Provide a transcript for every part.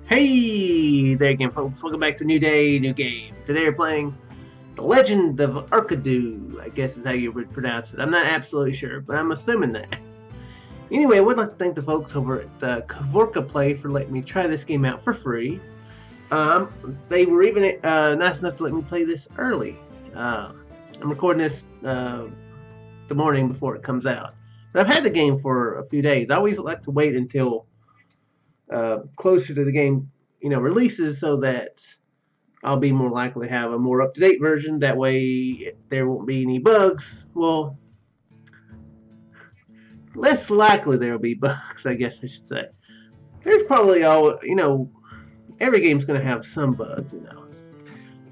Hey there again, folks. Welcome back to New Day, New Game. Today we're playing The Legend of Arcadieu, I guess is how you would pronounce it. I'm not absolutely sure, but I'm assuming that. Anyway, I would like to thank the folks over at Kavorka Play for letting me try this game out for free. They were even nice enough to let me play this early. I'm recording this the morning before it comes out. But I've had the game for a few days. I always like to wait until closer to the game, releases, so that I'll be more likely to have a more up-to-date version. That way, there won't be any bugs. Well, less likely there will be bugs, I guess I should say. There's probably every game's going to have some bugs,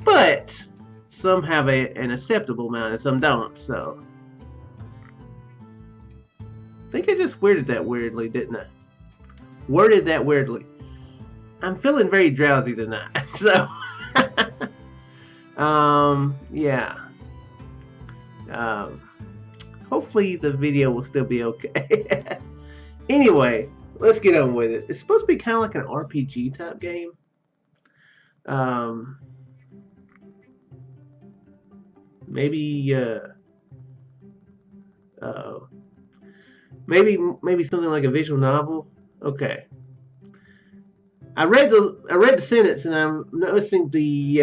but some have an acceptable amount and some don't. So, I think I just worded that weirdly, didn't I? Worded that weirdly. I'm feeling very drowsy tonight, so yeah. Hopefully the video will still be okay. Anyway, let's get on with it. It's supposed to be kind of like an RPG type game. Maybe maybe something like a visual novel. Okay. I read the sentence and I'm noticing the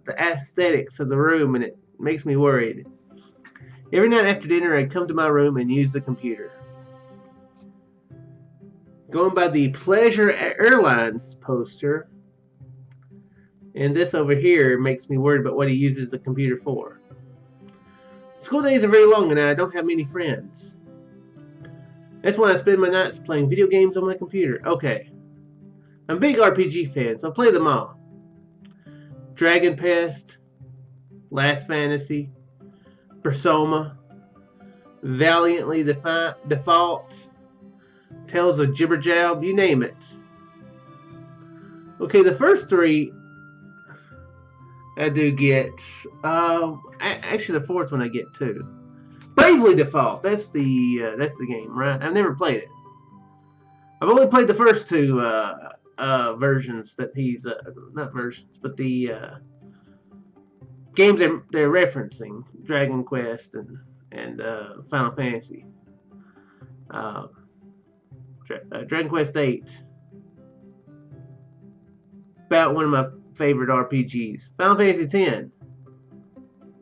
aesthetics of the room, and it makes me worried. Every night after dinner, I'd come to my room and use the computer. Going by the Pleasure Airlines poster, and this over here makes me worried about what he uses the computer for. School days are very long and I don't have many friends. That's why I spend my nights playing video games on my computer. Okay. I'm a big RPG fan, so I play them all. Dragon Pest, Last Fantasy, Persona, Valiantly Default, Tales of Jibberjab, you name it. Okay, the first three I do get. Actually, the fourth one I get too. Bravely Default. That's the game, right? I've never played it. I've only played the first two versions that he's not versions, but the games they're referencing: Dragon Quest and Final Fantasy. Dragon Quest 8, about one of my favorite RPGs. Final Fantasy 10,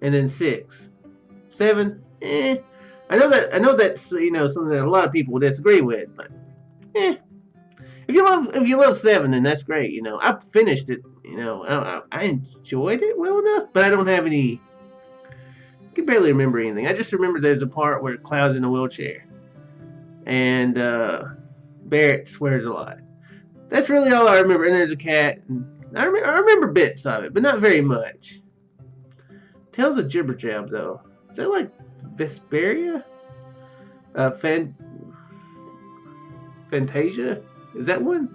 and then 6, 7. I know that's something that a lot of people will disagree with, but if you love 7, then that's great. I finished it. I enjoyed it well enough, but I don't have any. I can barely remember anything. I just remember there's a part where Cloud's in a wheelchair, and Barrett swears a lot. That's really all I remember. And there's a cat. And I remember bits of it, but not very much. Tales of Jibberjab, though. Is that like Vesperia? Fantasia? Is that one?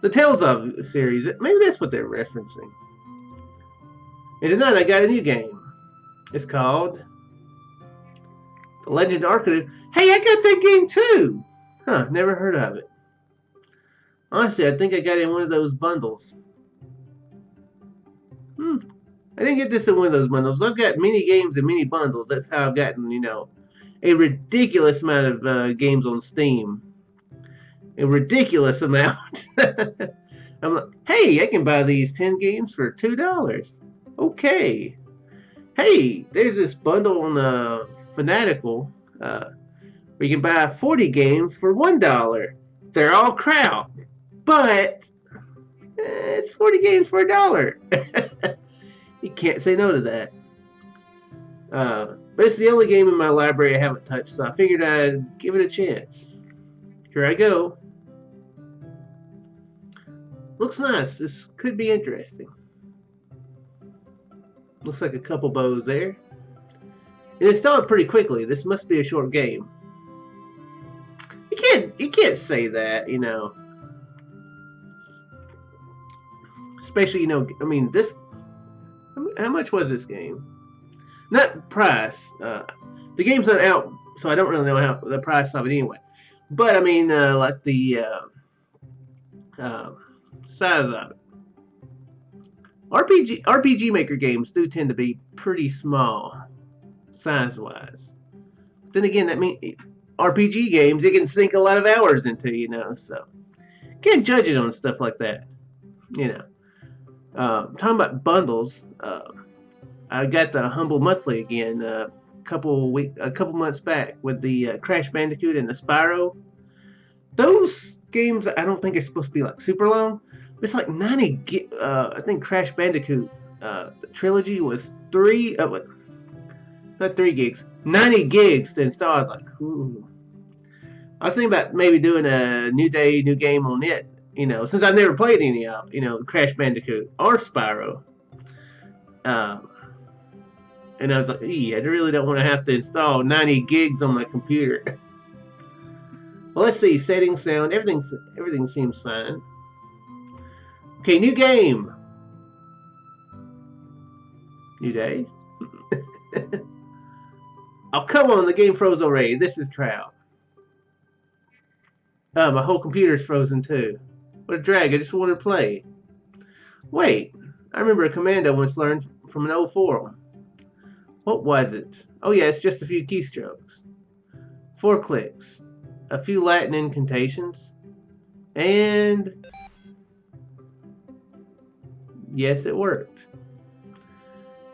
The Tales of series. Maybe that's what they're referencing. And tonight I got a new game. It's called The Legend of Arcadieu. Hey, I got that game too! Huh, never heard of it. Honestly, I think I got it in one of those bundles. I didn't get this in one of those bundles. I've got many games and many bundles. That's how I've gotten, a ridiculous amount of games on Steam. A ridiculous amount. I'm like, hey, I can buy these 10 games for $2. Okay. Hey, there's this bundle on Fanatical where you can buy 40 games for $1. They're all crap, but it's 40 games for $1. You can't say no to that. But it's the only game in my library I haven't touched, so I figured I'd give it a chance. Here I go. Looks nice. This could be interesting. Looks like a couple bows there. And installed pretty quickly. This must be a short game. You can't say that, Especially, this. How much was this game? Not price. The game's not out, so I don't really know how the price of it anyway. But like the size of it. RPG Maker games do tend to be pretty small, size-wise. Then again, that means RPG games, it can sink a lot of hours into, you know, so can't judge it on stuff like that, you know. Talking about bundles, I got the Humble Monthly again a couple months back with the Crash Bandicoot and the Spyro. Those games I don't think are supposed to be like super long. It's like 90 gig. I think Crash Bandicoot, the trilogy was not 3 gigs, 90 gigs to install. I was like, ooh. I was thinking about maybe doing a new game on it. You know, since I've never played any of, you know, Crash Bandicoot or Spyro. And I was like, I really don't want to have to install 90 gigs on my computer. Well, let's see, settings, sound, everything seems fine. Okay, new game. New day. Oh, come on, the game froze already. This is crap. My whole computer's frozen too. What a drag, I just wanted to play. Wait, I remember a command I once learned from an old forum. What was it? Oh yeah, it's just a few keystrokes. 4 clicks. A few Latin incantations. And yes, it worked.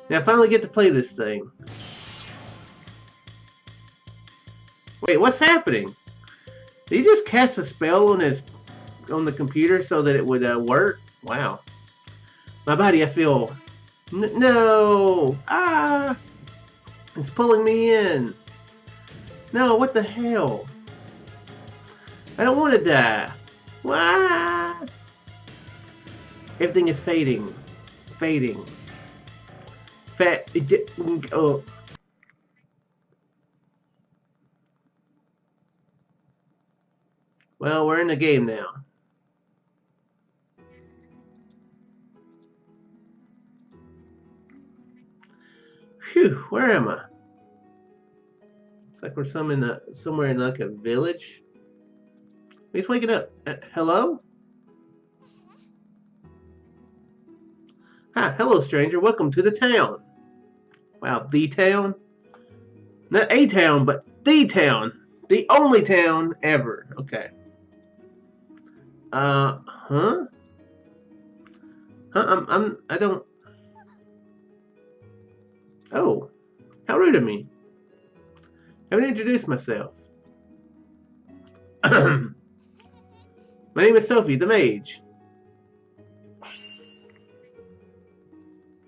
Now I finally get to play this thing. Wait, what's happening? Did he just cast a spell on the computer so that it would work? Wow. My body, I feel... No! Ah! It's pulling me in. No, what the hell? I don't want to die. Why? Everything is fading. Fading. Oh. Well, we're in the game now. Phew, where am I? It's like we're somewhere in like a village. He's waking up. Hello? Hi, hello stranger. Welcome to the town. Wow, the town? Not a town, but the town. The only town ever. Okay. Huh? Huh? I don't... Oh, how rude of me. I haven't introduced myself. My name is Sophie, the mage.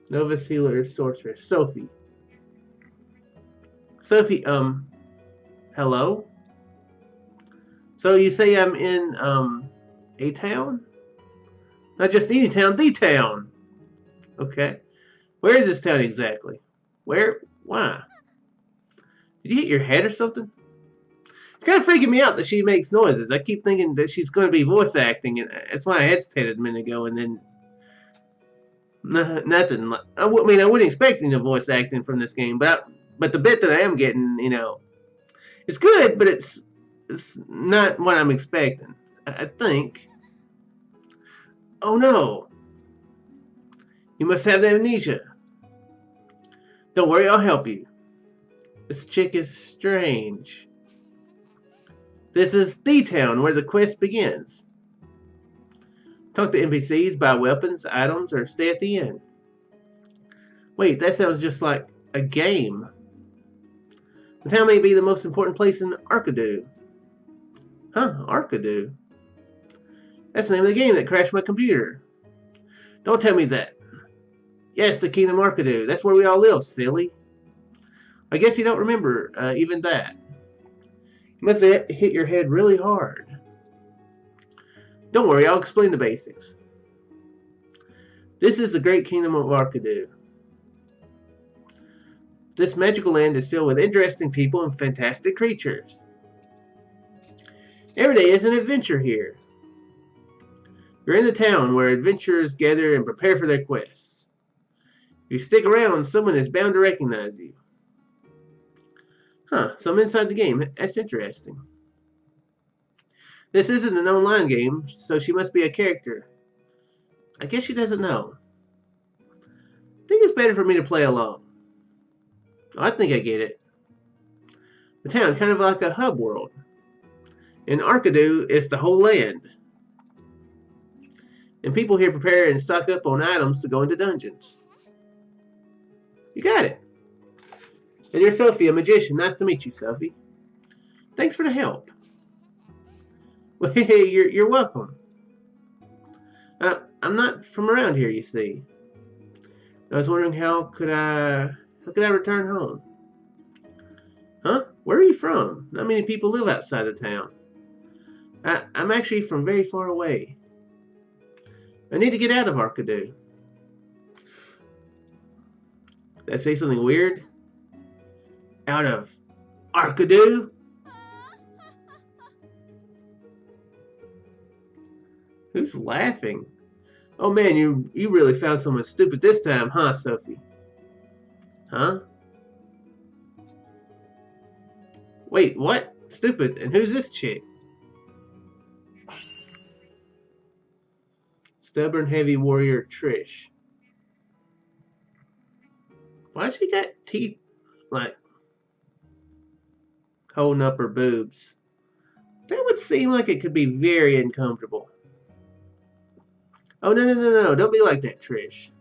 Novice healer, sorceress. Sophie. Sophie, hello? So you say I'm in, a town? Not just any town, the town. Okay. Where is this town exactly? Where? Why? Did you hit your head or something? It's kind of freaking me out that she makes noises. I keep thinking that she's going to be voice acting, and that's why I hesitated a minute ago, and then... Nothing. I mean, I wouldn't expect any voice acting from this game, but the bit that I am getting, you know, it's good, but it's not what I'm expecting. I think. Oh no! You must have amnesia. Don't worry, I'll help you. This chick is strange. This is the town where the quest begins. Talk to NPCs, buy weapons, items, or stay at the inn. Wait, that sounds just like a game. The town may be the most important place in Arcadieu. Huh, Arcadieu? That's the name of the game that crashed my computer. Don't tell me that. Yes, the Kingdom Arcadieu. That's where we all live, silly. I guess you don't remember even that. You must have hit your head really hard. Don't worry, I'll explain the basics. This is the great Kingdom of Arcadieu. This magical land is filled with interesting people and fantastic creatures. Every day is an adventure here. You're in the town where adventurers gather and prepare for their quests. If you stick around, someone is bound to recognize you. Huh, so I'm inside the game. That's interesting. This isn't an online game, so she must be a character. I guess she doesn't know. I think it's better for me to play alone. Oh, I think I get it. The town, kind of like a hub world. In Arcadieu, it's the whole land. And people here prepare and stock up on items to go into dungeons. You got it. And you're Sophie, a magician. Nice to meet you, Sophie. Thanks for the help. Well, hey, you're welcome. I'm not from around here, you see. I was wondering how could I return home? Huh? Where are you from? Not many people live outside the town. I'm actually from very far away. I need to get out of Arcadieu. Did I say something weird? Out of Arcadieu? Who's laughing? Oh man, you really found someone stupid this time, huh, Sophie? Huh? Wait, what? Stupid? And who's this chick? Stubborn heavy warrior Trish. Why she got teeth like holding up her boobs? That would seem like it could be very uncomfortable. Oh, no. Don't be like that, Trish.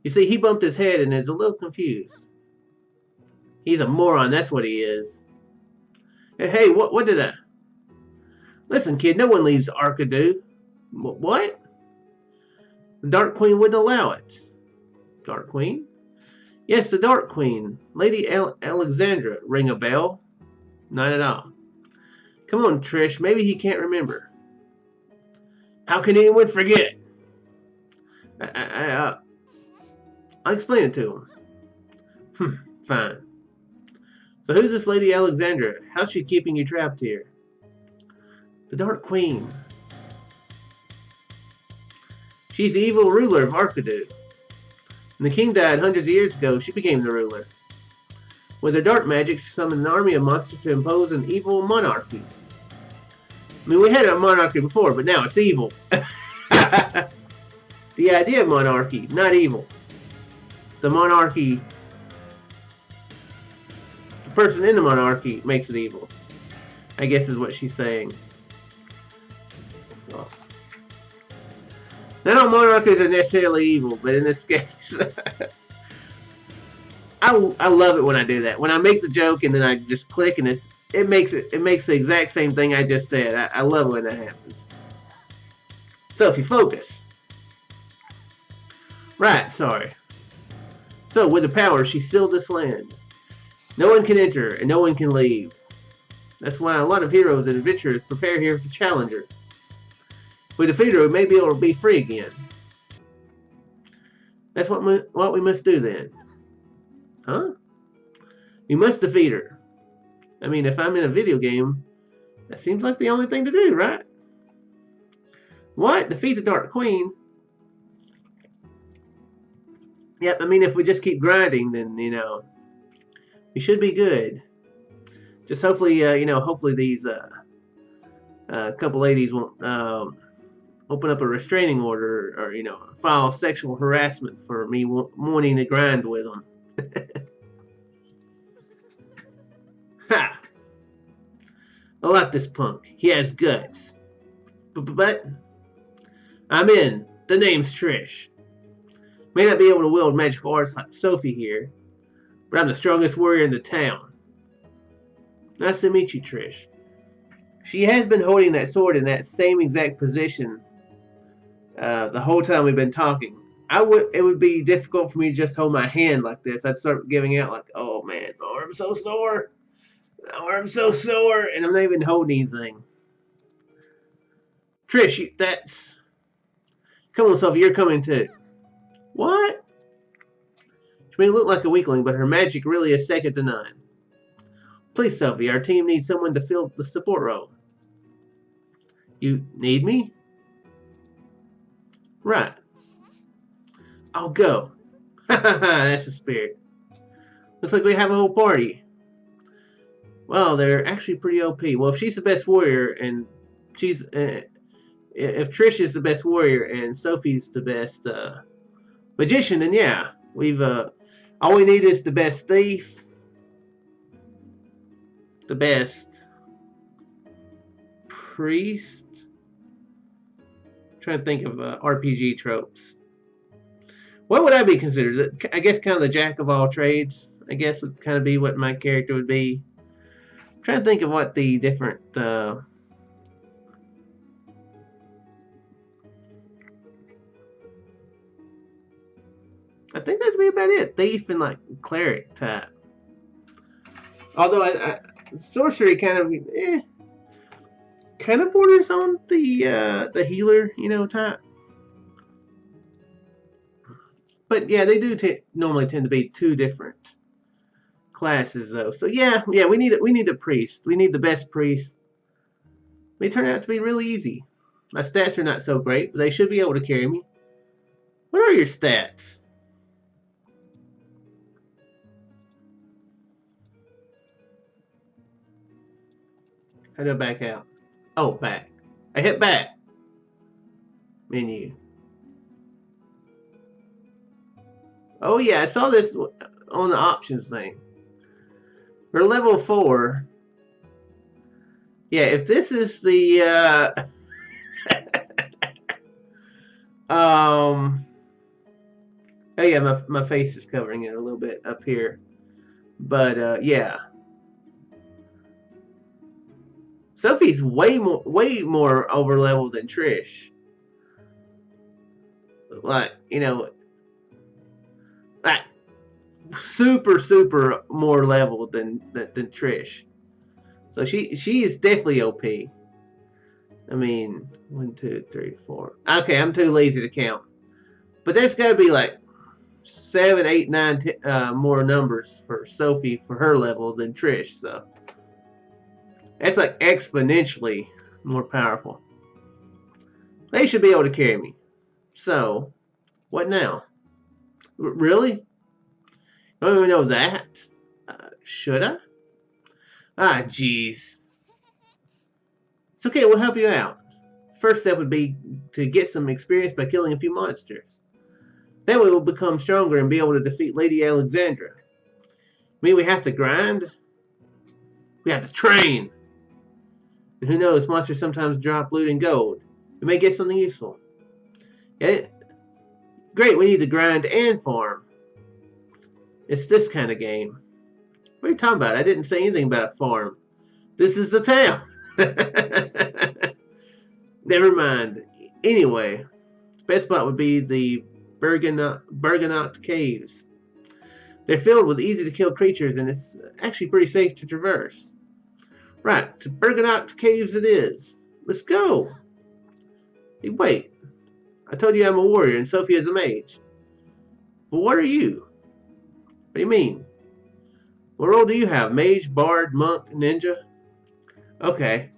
You see, he bumped his head and is a little confused. He's a moron, that's what he is. Hey, what did I... Listen, kid, no one leaves Arcadieu. What? The Dark Queen wouldn't allow it. Dark Queen? Yes, the Dark Queen. Lady Alexandra. Ring a bell? Not at all. Come on, Trish, maybe he can't remember. How can anyone forget? I'll explain it to him. Fine. So who's this Lady Alexandra? How's she keeping you trapped here? The Dark Queen. She's the evil ruler of Arcadieu. When the king died hundreds of years ago, she became the ruler. With her dark magic, she summoned an army of monsters to impose an evil monarchy. I mean, we had a monarchy before, but now it's evil. The idea of monarchy, not evil. The monarchy, the person in the monarchy makes it evil, I guess is what she's saying. Well, not all monarchies are necessarily evil, but in this case, I love it when I do that. When I make the joke and then I just click and it makes the exact same thing I just said. I love when that happens. So if you focus. Right, sorry. So with the power, she sealed this land. No one can enter and no one can leave. That's why a lot of heroes and adventurers prepare here to challenge her. If we defeat her, we may be able to be free again. That's what we must do then. Huh? You must defeat her. I mean, if I'm in a video game, that seems like the only thing to do, right? What? Defeat the Dark Queen? Yep, I mean, if we just keep grinding, then, you know, we should be good. Just hopefully, hopefully these couple ladies won't open up a restraining order or, file sexual harassment for me wanting to grind with them. Ha! I like this punk. He has guts. But I'm in. The name's Trish. May not be able to wield magical arts like Sophie here, but I'm the strongest warrior in the town. Nice to meet you, Trish. She has been holding that sword in that same exact position the whole time we've been talking. It would be difficult for me to just hold my hand like this. I'd start giving out like, oh man, my arm's so sore. My arm's so sore, and I'm not even holding anything. Trish, that's... Come on, Sophie, you're coming too. What? She may look like a weakling, but her magic really is second to none. Please, Sophie, our team needs someone to fill the support role. You need me? Right. I'll go. Ha ha ha, that's the spirit. Looks like we have a whole party. Well, they're actually pretty OP. Well, if she's the best warrior and she's... if Trish is the best warrior and Sophie's the best magician, then yeah, we've all we need is the best thief, the best priest. I'm trying to think of RPG tropes. What would I be considered? I guess kind of the jack of all trades. I guess would kind of be what my character would be. I'm trying to think of what the different. I think that'd be about it. Thief and like cleric type. Although sorcery kind of kind of borders on the healer, type. But yeah, they do normally tend to be two different classes though. So yeah, we need a priest. We need the best priest. They turn out to be really easy. My stats are not so great, but they should be able to carry me. What are your stats? How do I back out? Oh, back. I hit back. Menu. Oh yeah, I saw this on the options thing. For level 4. Yeah, if this is the oh yeah, my face is covering it a little bit up here. But yeah. Sophie's way more over leveled than Trish. Like, like super more leveled than Trish. So she is definitely OP. I mean, 1, 2, 3, 4. Okay, I'm too lazy to count. But there's got to be like 7, 8, 9 more numbers for Sophie for her level than Trish. So that's like exponentially more powerful. They should be able to carry me. So, what now? Really? I don't even know that. Should I? Ah, jeez. It's okay, we'll help you out. First step would be to get some experience by killing a few monsters. That way we'll become stronger and be able to defeat Lady Alexandra. I mean, we have to grind? We have to train! And who knows, monsters sometimes drop loot and gold. We may get something useful. Yeah, great, we need to grind and farm. It's this kind of game. What are you talking about? I didn't say anything about a farm. This is the town. Never mind. Anyway, best spot would be the Bergonaut Caves. They're filled with easy to kill creatures and it's actually pretty safe to traverse. Right, to Bergonaut Caves it is. Let's go. Hey, wait. I told you I'm a warrior and Sophie is a mage. But what are you? What do you mean? What role do you have? Mage, bard, monk, ninja? Okay.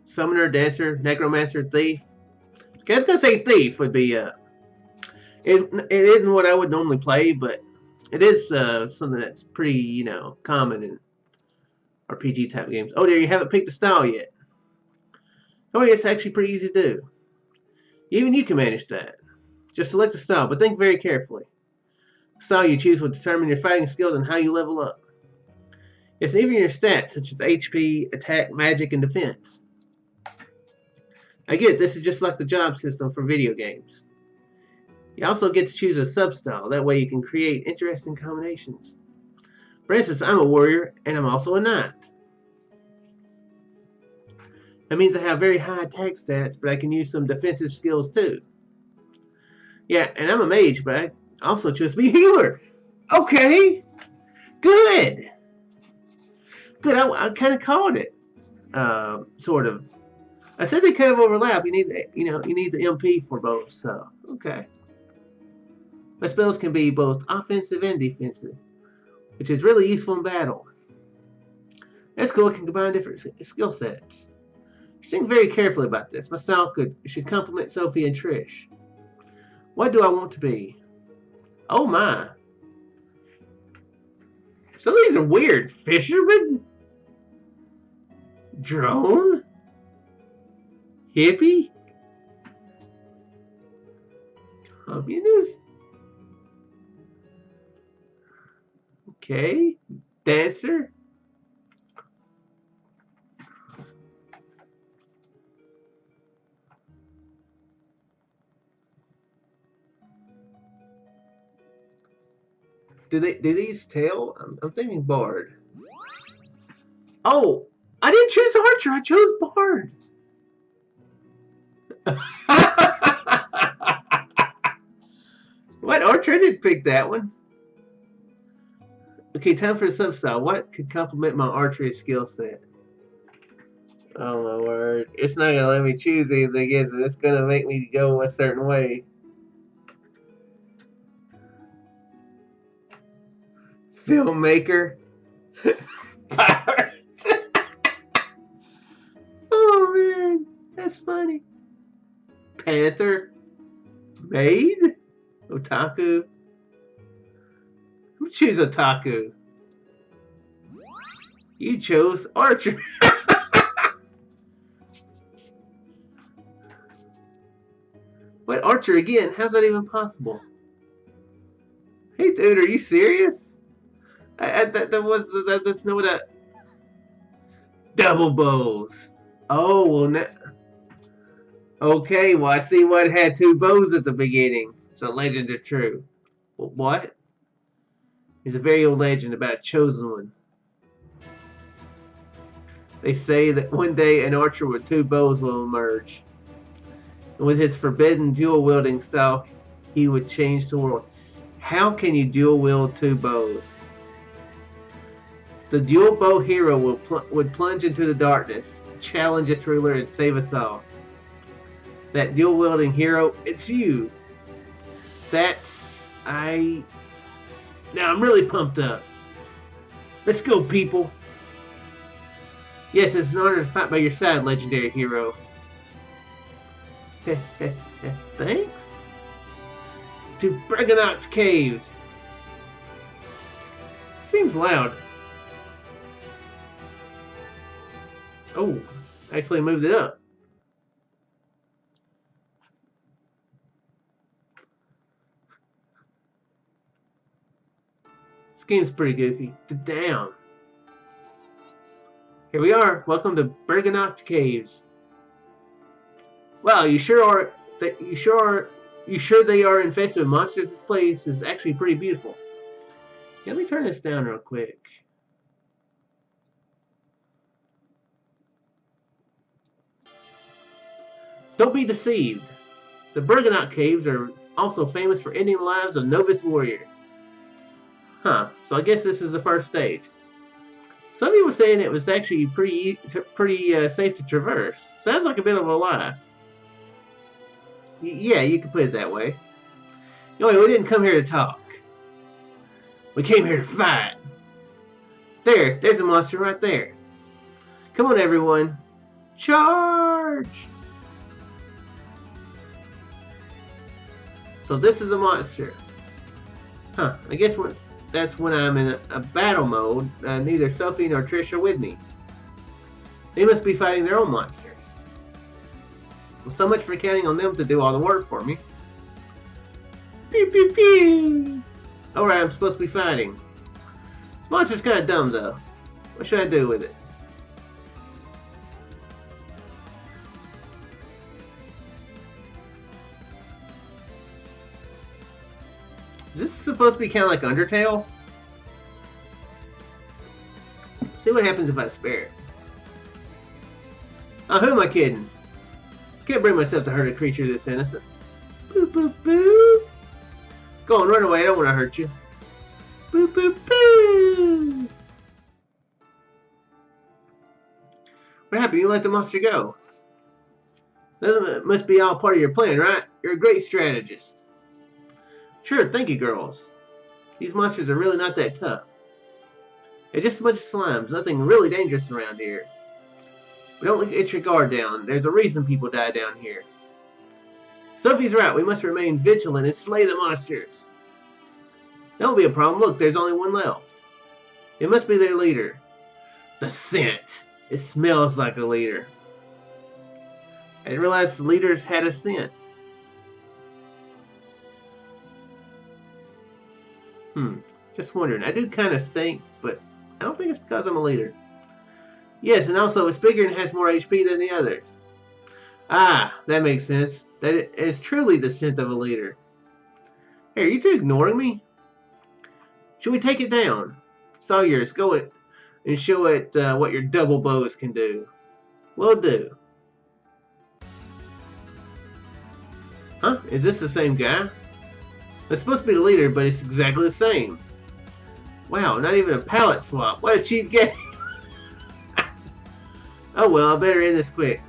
Summoner, dancer, necromancer, thief. Okay, I was gonna say thief would be it isn't what I would normally play, but it is something that's pretty, common in RPG type games. Oh dear, you haven't picked a style yet. Oh yeah, it's actually pretty easy to do. Even you can manage that. Just select a style, but think very carefully. The style you choose will determine your fighting skills and how you level up. It's even your stats, such as HP, attack, magic, and defense. I get it, this is just like the job system for video games. You also get to choose a sub-style, that way you can create interesting combinations. For instance, I'm a warrior, and I'm also a knight. That means I have very high attack stats, but I can use some defensive skills too. Yeah, and I'm a mage, but I also choose to be a healer. Okay, good. Good, I kind of called it. Sort of. I said they kind of overlap. You need, you need the MP for both. So, okay. My spells can be both offensive and defensive, which is really useful in battle. That's cool. It can combine different skill sets. Think very carefully about this. My style should complement Sophie and Trish. What do I want to be? Oh my. Some of these are weird. Fisherman? Drone? Hippie? Communist? Okay. Dancer? Do these tell? I'm thinking bard. Oh, I didn't choose archer. I chose bard. What archer? I didn't pick that one. Okay, time for a substyle. What could complement my archery skill set? Oh my word! It's not gonna let me choose anything, is it? It's gonna make me go a certain way. Filmmaker. Pirate. Oh man, that's funny. Panther. Maid. Otaku. Who choose otaku? You chose archer. What archer again? How's that even possible? Hey dude, are you serious? That's no that. Double bows. Oh well, now. Okay, well I see what had two bows at the beginning. So legends are true. What? There's a very old legend about a chosen one. They say that one day an archer with two bows will emerge. And with his forbidden dual wielding style, he would change the world. How can you dual wield two bows? The dual bow hero would plunge into the darkness, challenge its ruler, and save us all. That dual wielding hero, it's you. Now I'm really pumped up. Let's go, people. Yes, it's an honor to fight by your side, legendary hero. Thanks. To Bergenot's Caves. Seems loud. Oh, actually moved it up. This game's pretty goofy. Down. Here we are. Welcome to Bergenot's Caves. Wow, you sure they are infested with monsters? This place is actually pretty beautiful. Yeah, let me turn this down real quick. Don't be deceived. The Bergenot Caves are also famous for ending the lives of novice warriors. Huh, so I guess this is the first stage. Some people saying it was actually pretty safe to traverse. Sounds like a bit of a lie. Yeah, you can put it that way. Anyway, we didn't come here to talk. We came here to fight. There's a monster right there. Come on, everyone. Charge! So this is a monster. Huh, I guess that's when I'm in a battle mode. Neither Sophie nor Trish are with me. They must be fighting their own monsters. Well, so much for counting on them to do all the work for me. Pew pew pew! Alright, I'm supposed to be fighting. This monster's kind of dumb though. What should I do with it? Is this supposed to be kind of like Undertale? See what happens if I spare it. Oh, who am I kidding? Can't bring myself to hurt a creature this innocent. Boo boo boo! Go on, run away, I don't want to hurt you. Boo boo boo! What happened? You let the monster go? That must be all part of your plan, right? You're a great strategist. Sure, thank you, girls. These monsters are really not that tough. They're just a bunch of slimes, nothing really dangerous around here. But don't get your guard down. There's a reason people die down here. Sophie's right. We must remain vigilant and slay the monsters. That won't be a problem. Look, there's only one left. It must be their leader. The scent. It smells like a leader. I didn't realize the leaders had a scent. Just wondering. I do kind of stink, but I don't think it's because I'm a leader. Yes, and also it's bigger and has more HP than the others. Ah, that makes sense. That it is truly the scent of a leader. Hey, are you two ignoring me? Should we take it down? It's all yours. Go it and show it what your double bows can do. Will do. Huh? Is this the same guy? It's supposed to be the leader, but it's exactly the same. Wow, not even a palette swap. What a cheap game. Oh well, I better end this quick.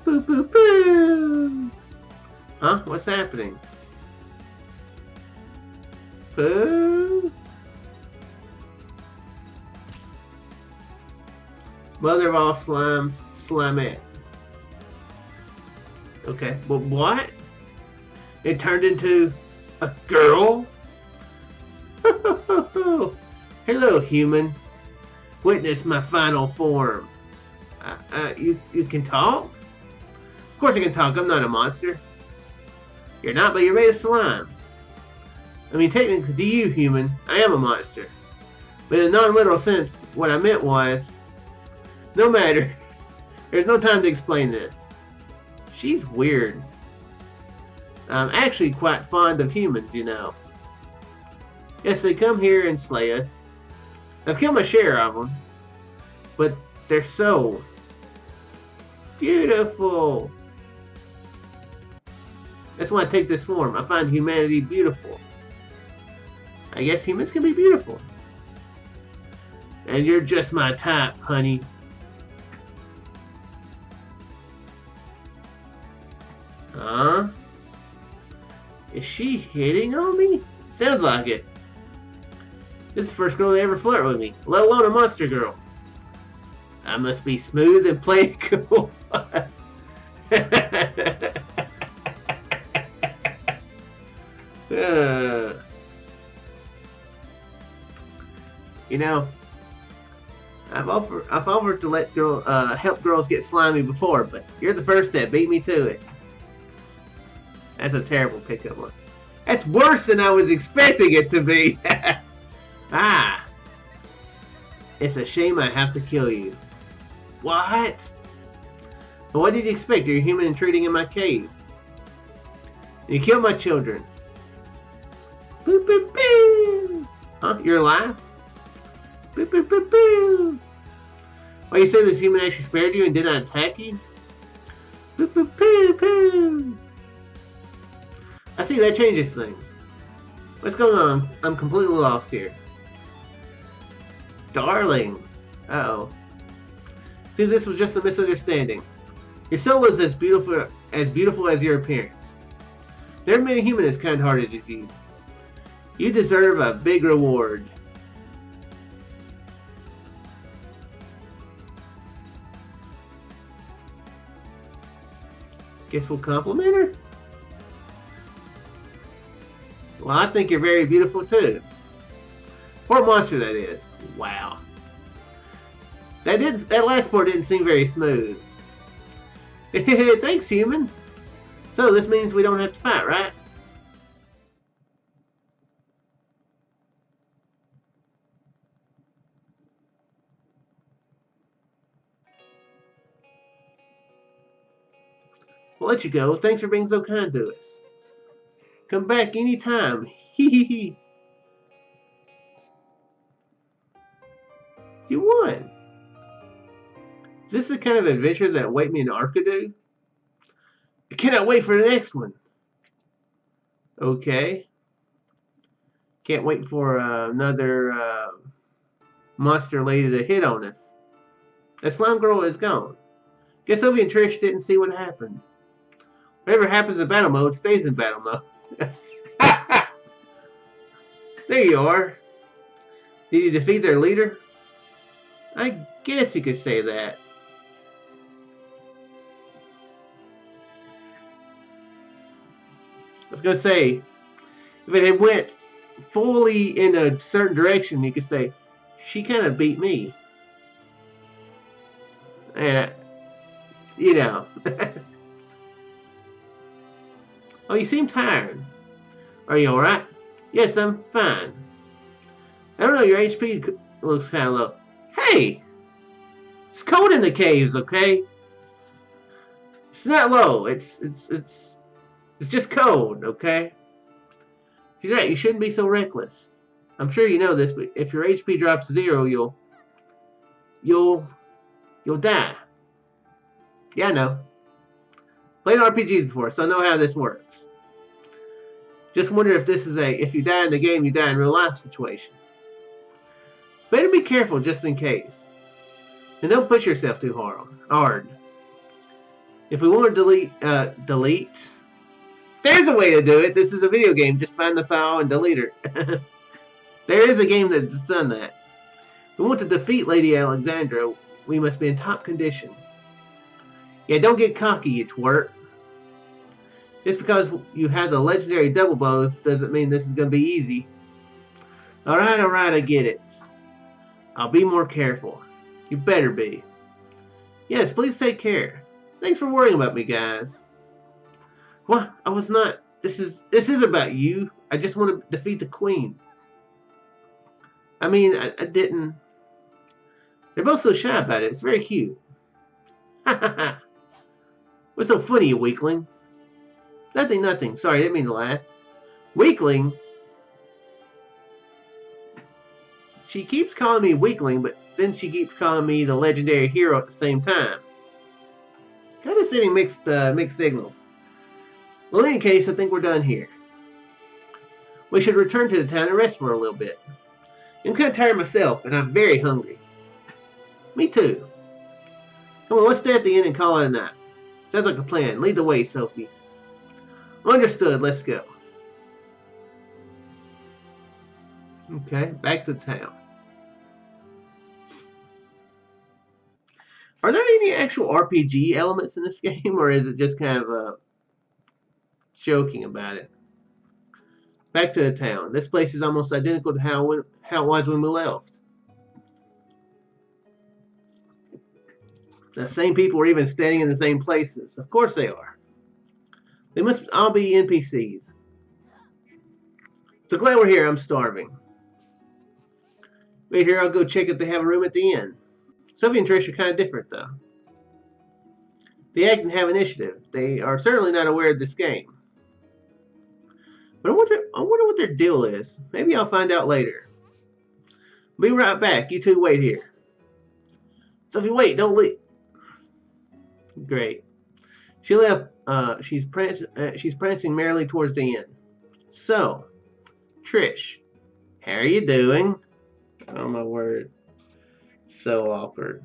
Boo boo boo! Huh? What's happening? Boo! Mother of all slimes, Slimette. Okay, but what? It turned into a girl? Hello, human. Witness my final form. You can talk? Of course I can talk. I'm not a monster. You're not, but you're made of slime. I mean, technically, to you, human, I am a monster. But in a non-literal sense, what I meant was, no matter. There's no time to explain this. She's weird. I'm actually quite fond of humans, you know. Yes, they come here and slay us. I've killed my share of them. But they're so beautiful. That's why I take this form. I find humanity beautiful. I guess humans can be beautiful. And you're just my type, honey. Huh? Is she hitting on me? Sounds like it. This is the first girl to ever flirt with me, let alone a monster girl. I must be smooth and play cool. You know, I've offered to let help girls get slimy before, but you're the first that beat me to it. That's a terrible pickup line. That's worse than I was expecting it to be. Ah, it's a shame I have to kill you. What? Well, what did you expect? You're a human intruding in my cave. You killed my children. Boop, boop, boop. Huh? You're alive? Boop, boop, boop, boop. Well, you said this human actually spared you and did not attack you? Boop, boop, boop, boop. I see, that changes things. What's going on? I'm completely lost here. Darling. Uh-oh. Seems this was just a misunderstanding. Your soul is as beautiful as your appearance. There are many humans as kind-hearted as you. You deserve a big reward. Guess we'll compliment her? Well, I think you're very beautiful too. For a monster, that is. Wow. That last part didn't seem very smooth. Thanks, human. So this means we don't have to fight, right? We'll let you go. Thanks for being so kind to us. Come back anytime. Hee hee hee. You won. Is this the kind of adventure that await me in Arcadieu? I cannot wait for the next one. Okay. Can't wait for another monster lady to hit on us. That slime girl is gone. Guess Sylvie and Trish didn't see what happened. Whatever happens in battle mode stays in battle mode. There you are. Did you defeat their leader? I guess you could say that. I was going to say, if it had went fully in a certain direction, you could say, she kind of beat me. And, you know. Oh, you seem tired. Are you alright? Yes, I'm fine. I don't know, your HP looks kind of low. Hey! It's cold in the caves, okay? It's not low. It's just cold, okay? She's right. You shouldn't be so reckless. I'm sure you know this, but if your HP drops to 0, you'll die. Yeah, I know. Played RPGs before, so I know how this works. Just wonder if this is if you die in the game, you die in real life situation. Better be careful just in case. And don't push yourself too hard. If we want to delete. There's a way to do it. This is a video game. Just find the file and delete her. There is a game that's done that. If we want to defeat Lady Alexandra, we must be in top condition. Yeah, don't get cocky, you twerp. Just because you have the legendary double bows doesn't mean this is going to be easy. Alright, I get it. I'll be more careful. You better be. Yes, please take care. Thanks for worrying about me, guys. What? I was not. This is about you. I just want to defeat the queen. I mean, I didn't. They're both so shy about it. It's very cute. What's so funny, you weakling? Nothing. Sorry, I didn't mean to laugh. Weakling? She keeps calling me weakling, but then she keeps calling me the legendary hero at the same time. Kind of sending mixed signals. Well, in any case, I think we're done here. We should return to the town and rest for a little bit. I'm kind of tired myself, and I'm very hungry. Me too. Come on, let's stay at the inn and call it a night. Sounds like a plan. Lead the way, Sophie. Understood. Let's go. Okay, back to town. Are there any actual RPG elements in this game, or is it just kind of joking about it? Back to the town. This place is almost identical to how it was when we left. The same people are even standing in the same places. Of course they are. They must all be NPCs. So glad we're here. I'm starving. Wait here. I'll go check if they have a room at the inn. Sophie and Trish are kind of different, though. They act and have initiative. They are certainly not aware of this game. But I wonder what their deal is. Maybe I'll find out later. Be right back. You two wait here. Sophie, wait. Don't leave. Great. She left. She's prancing merrily towards the inn. So, Trish, how are you doing? Oh my word. So awkward.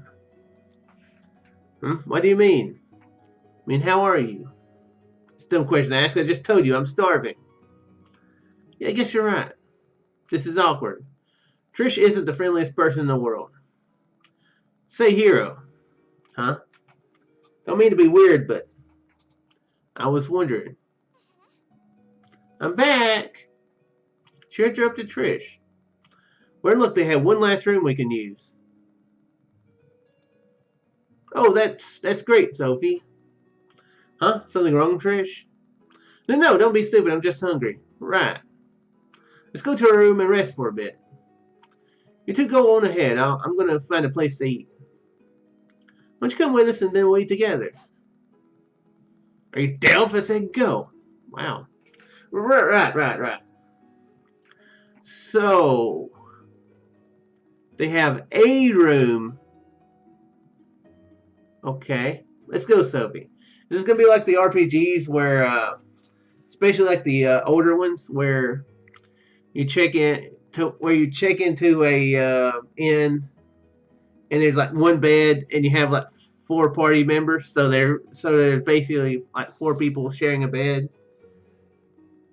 What do you mean? I mean, how are you? It's a dumb question to ask. I just told you I'm starving. Yeah, I guess you're right. This is awkward. Trish isn't the friendliest person in the world. Say hero. Huh? Don't mean to be weird, but I was wondering. I'm back. She interrupted Trish. Well, look, they have one last room we can use. Oh, that's great, Sophie. Huh? Something wrong, Trish? No, don't be stupid. I'm just hungry. Right. Let's go to our room and rest for a bit. You two go on ahead. I'm going to find a place to eat. Why don't you come with us and then we'll eat together? Are you deaf? I said go. Wow. Right. So, they have a room. Okay. Let's go, Sophie. This is going to be like the RPGs where, especially like the older ones, where you check into a inn, and there's like one bed, and you have like 4 party members, so there's basically like 4 people sharing a bed.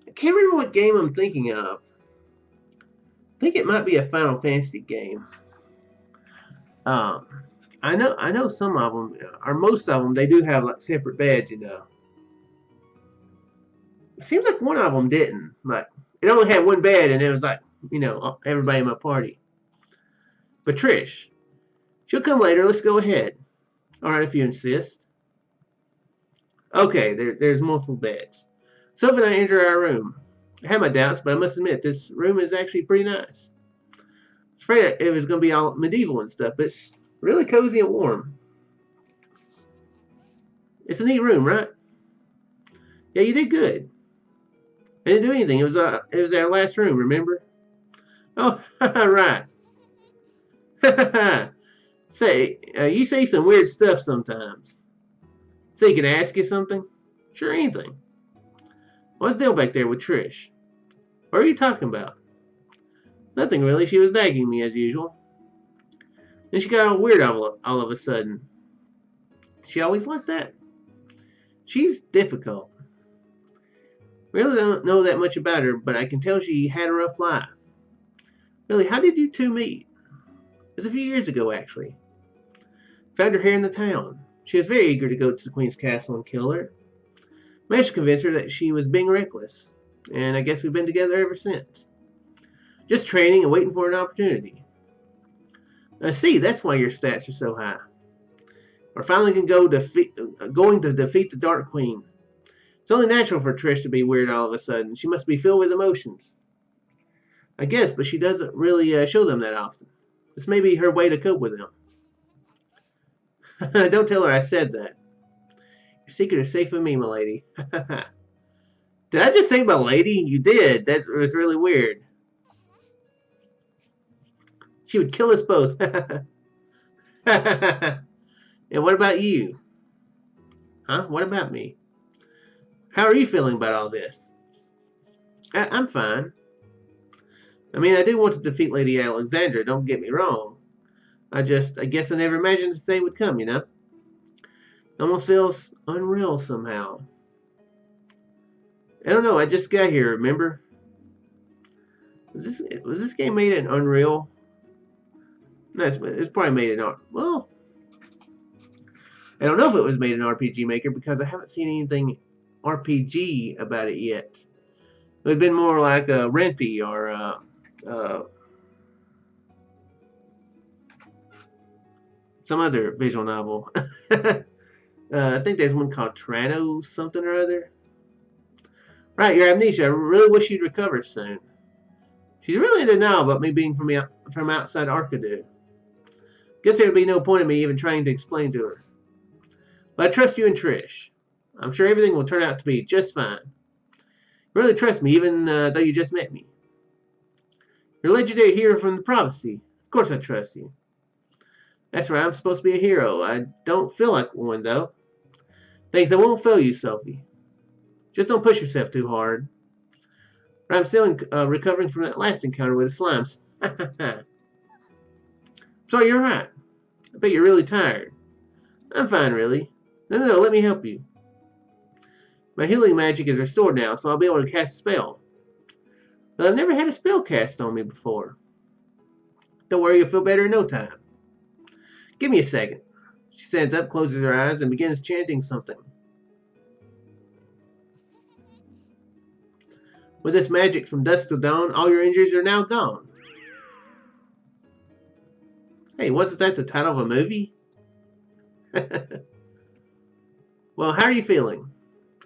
I can't remember what game I'm thinking of. I think it might be a Final Fantasy game. I know some of them, or most of them, they do have like separate beds, you know. It seems like one of them didn't. Like, it only had one bed, and it was like, you know, everybody in my party. But Trish, she'll come later. Let's go ahead. All right, if you insist. Okay, there's multiple beds. Sophie and I enter our room. I had my doubts, but I must admit this room is actually pretty nice. I was afraid it was going to be all medieval and stuff, but it's really cozy and warm. It's a neat room, right? Yeah, you did good. I didn't do anything. It was our last room, remember? Oh, right. Say, you say some weird stuff sometimes. So, can I ask you something? Sure, anything. What's the deal back there with Trish? What are you talking about? Nothing really. She was nagging me as usual. Then she got all weird all of a sudden. She always like that. She's difficult. Really don't know that much about her, but I can tell she had a rough life. Really, how did you two meet? It was a few years ago, actually. Found her here in the town. She was very eager to go to the Queen's castle and kill her. Managed to convince her that she was being reckless, and I guess we've been together ever since. Just training and waiting for an opportunity. I see, that's why your stats are so high. We're finally going to defeat the Dark Queen. It's only natural for Trish to be weird all of a sudden. She must be filled with emotions. I guess, but she doesn't really show them that often. This may be her way to cope with them. Don't tell her I said that. Your secret is safe with me, milady. Did I just say milady? You did. That was really weird. She would kill us both. And what about you? Huh? What about me? How are you feeling about all this? I'm fine. I mean, I do want to defeat Lady Alexandra, don't get me wrong. I guess I never imagined this day would come, you know? It almost feels unreal somehow. I don't know, I just got here, remember? Was this game made in Unreal? No, it's probably made in well, I don't know if it was made in RPG Maker because I haven't seen anything RPG about it yet. It would have been more like a Renpy or some other visual novel. I think there's one called Tyranno something or other. Right, your amnesia. I really wish you'd recover soon. She's really in denial about me being from outside Arcadieu. Guess there would be no point in me even trying to explain to her. But I trust you and Trish. I'm sure everything will turn out to be just fine. You really trust me, even though you just met me. You're a legendary hero from the prophecy. Of course I trust you. That's right, I'm supposed to be a hero. I don't feel like one, though. Thanks, I won't fail you, Sophie. Just don't push yourself too hard. I'm still recovering from that last encounter with the slimes. Sorry, you're right. I bet you're really tired. I'm fine, really. No, let me help you. My healing magic is restored now, so I'll be able to cast a spell. But I've never had a spell cast on me before. Don't worry, you'll feel better in no time. Give me a second. She stands up, closes her eyes, and begins chanting something. With this magic from dusk till dawn, all your injuries are now gone. Hey, wasn't that the title of a movie? Well, how are you feeling?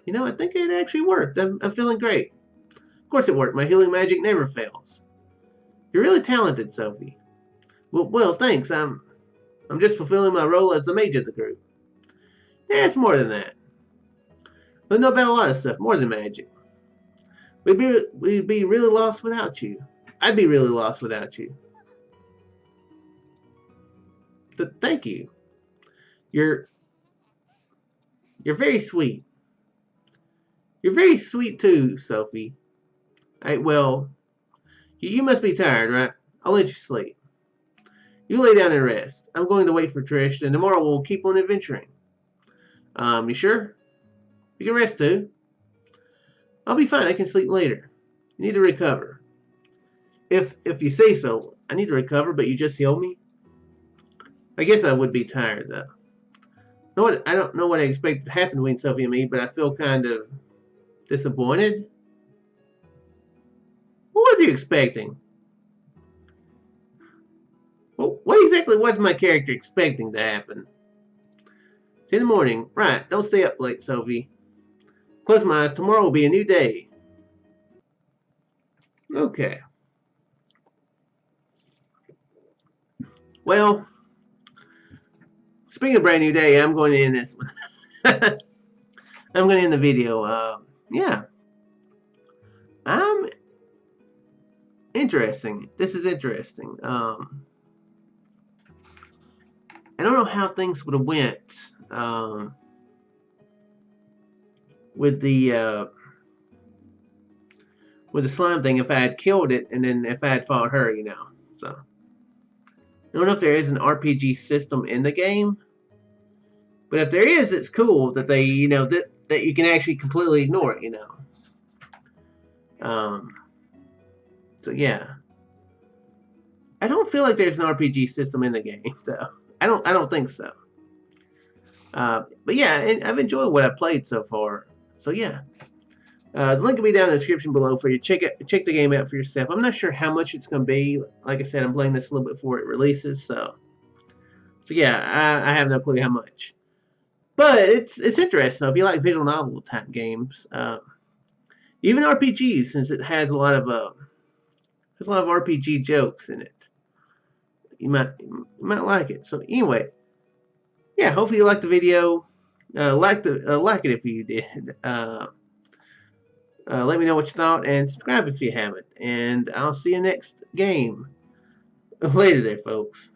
You know, I think it actually worked. I'm feeling great. Of course it worked. My healing magic never fails. You're really talented, Sophie. Well, thanks. I'm just fulfilling my role as the mage of the group. Yeah, it's more than that. I know about a lot of stuff, more than magic. We'd be really lost without you. I'd be really lost without you. Thank you. You're very sweet. You're very sweet too, Sophie. Well, you must be tired, right? I'll let you sleep. You lay down and rest. I'm going to wait for Trish, and tomorrow we'll keep on adventuring. You sure? You can rest too. I'll be fine. I can sleep later. You need to recover. If you say so. I need to recover, but you just healed me? I guess I would be tired, though. You know what? I don't know what I expected to happen between Sophie and me, but I feel kind of disappointed. What was you expecting? Well, what exactly was my character expecting to happen? It's in the morning. Right, don't stay up late, Sophie. Close my eyes, tomorrow will be a new day. Okay. Well, speaking of brand new day, I'm going to end this one. I'm going to end the video. Yeah. I'm interesting. This is interesting. I don't know how things would have went with the slime thing if I had killed it and then if I had fought her, you know. So I don't know if there is an RPG system in the game, but if there is, it's cool that they, you know, that you can actually completely ignore it, you know. Um, so yeah, I don't feel like there's an RPG system in the game, though. I don't think so. But yeah, I've enjoyed what I've played so far. So yeah. The link will be down in the description below for you. Check the game out for yourself. I'm not sure how much it's going to be. Like I said, I'm playing this a little bit before it releases, so yeah, I have no clue how much. But it's interesting. If you like visual novel type games, even RPGs, since it has a lot of RPG jokes in it, you might like it. So anyway, yeah. Hopefully you liked the video. Like it if you did. Let me know what you thought and subscribe if you haven't. And I'll see you next game. Later there, folks.